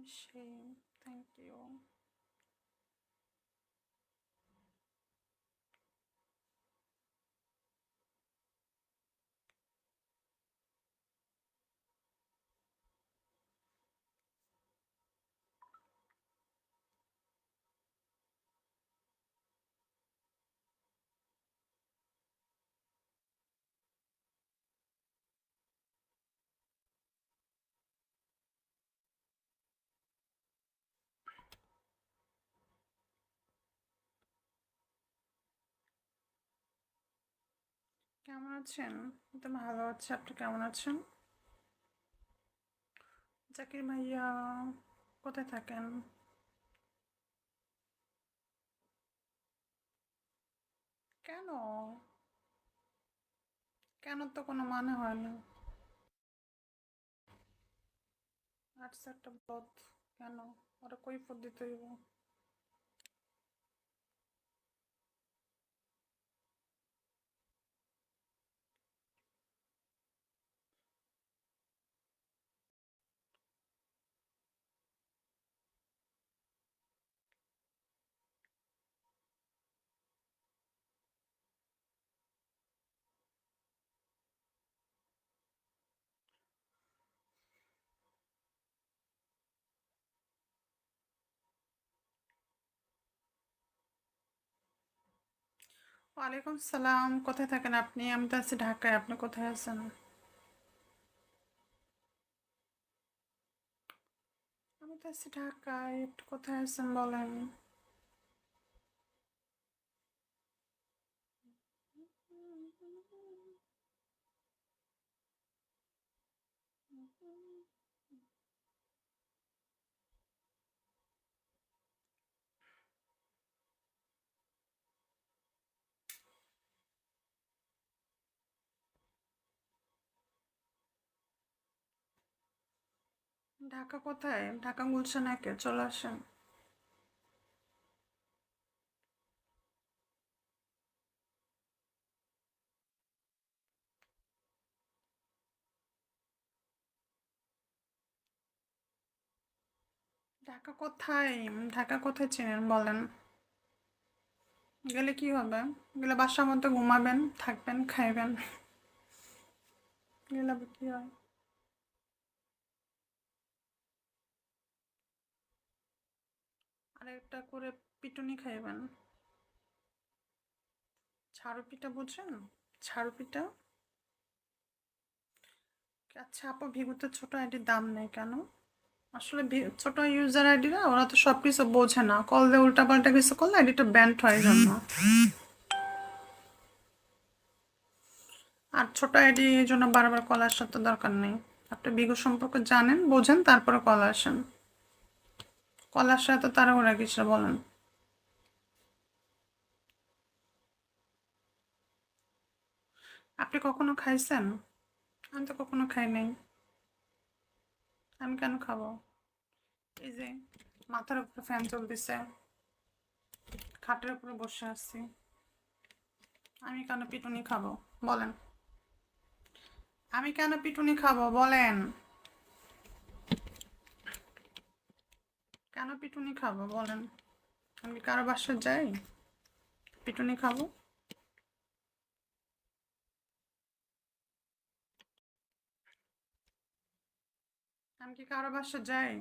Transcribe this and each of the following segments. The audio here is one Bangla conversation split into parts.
Shame. Thank you. কেমন আছেন? তো ভালো আছে। আপনি কেমন আছেন? জাকির ভাইয়া কোথায় থাকেন? কেন? কেন তো কোনো মানে হয় না। আচ্ছা একটা বদ। কেন? ওরা কৈফিয়ত দিতে হইব। ওয়ালাইকুম সালাম। কোথায় থাকেন আপনি? আমি তো আছি ঢাকায়। আপনি কোথায় আছেন? আমি তো আছি ঢাকায়। একটু কোথায় আছেন বলেন। ঢাকা কোথায়? ঢাকা গুলশান একে চলে আসেন। ঢাকা কোথায়? ঢাকা কোথায় চেনেন বলেন। গেলে কি হবে? গেলে বাসার মধ্যে ঘুমাবেন, থাকবেন, খাইবেন। গেলে আবার কি হয়? আর একটা করে পিটুনি খাইবেন। ঝাড়ু পিঠা বুঝেন? ঝাড়ু পিঠা। আচ্ছা আপু, ভিগুতে ছোট আইডির দাম নেই কেন? আসলে ছোট ইউজার আইডিরা ওরা তো সব কিছু বোঝে না, কল দিয়ে উল্টা পাল্টা কিছু করলে আইডিটা ব্যান্ড হয় জন্য। আর ছোট আইডি এই জন্য বারবার কল আসার তো দরকার নেই। আপনি বিগু সম্পর্কে জানেন, বোঝেন, তারপরে কল আসেন। কল আসা তো তাড়াহুড়া কিছু বলেন। আপনি কখনো খাইছেন? আমি তো কখনো খাই নাই। আমি কেন খাবো? এই যে মাথার উপরে ফ্যান চলতেছে, খাটের উপরে বসে আছি, আমি কেন পিটুনি খাবো বলেন? আমি কেন পিটুনি খাবো বলেন? কেন পিটুনি খাবো বলেন? আমি কারো বাসায় যাই পিটুনি খাবো? আমি কি কারো বাসায় যাই?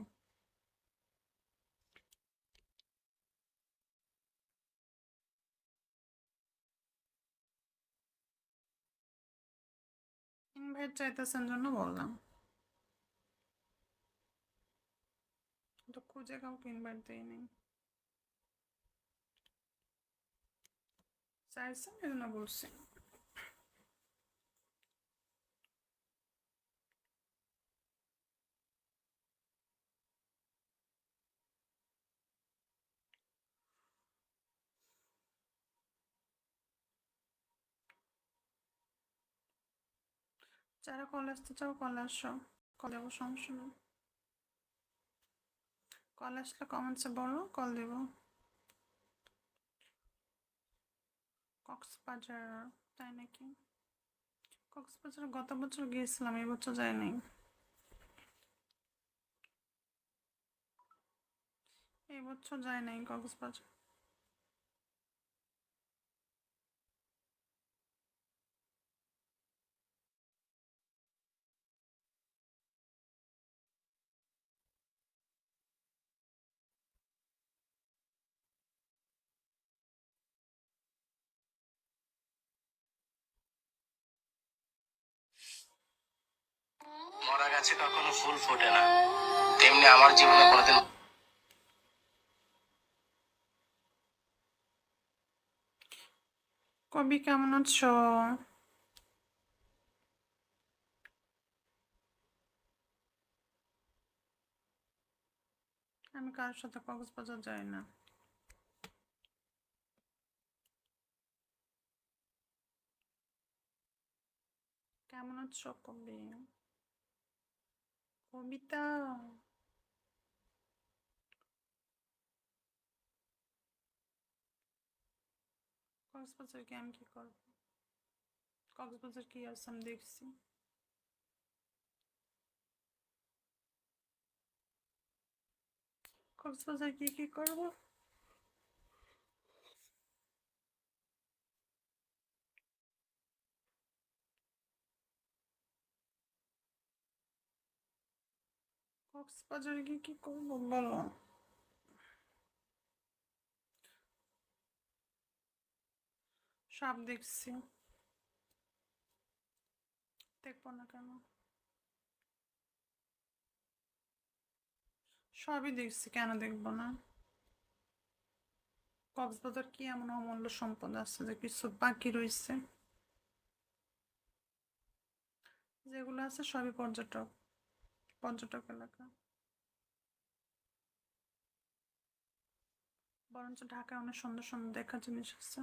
ইনভাইট চাইতেছেন জন্য বললাম। তো খুঁজে কাউকে ইনভাইট দিই নাই। চাইছেন এই জন্য বলছি। যারা কল আসতে চাও কল আসো, কল দেবো, সমস্যা নেই। কল আসলে কমেন্টসে বলো, কল দেবো। কক্সবাজার? তাই নাকি? কক্সবাজার গত বছর গিয়েছিলাম, এই বছর যাই নাই। এই বছর যায় নাই কক্সবাজার। মরা গাছে কখনো ফুল ফোটে না, তেমনি আমার জীবনে কোনোদিন। কবি কেমন আছো? আমি কারোর সাথে কক্সবাজার যাই না। কেমন আছো কবি? কবিতা, কক্সবাজার কি আমি কি করবো? কক্সবাজার কি আছে আমি দেখছি। কক্সবাজার কি কি করবো? কক্সবাজারে কি কি করবো বলো? সব দেখছি, দেখবো না কেন? সবই দেখছি, কেন দেখবো না? কক্সবাজার কি এমন অমূল্য সম্পদ আছে যে কিছু বাকি রয়েছে? যেগুলো আছে সবই পর্যটক, পর্যটক এলাকা। বরঞ্চ ঢাকায় অনেক সুন্দর সুন্দর দেখার জিনিস আছে।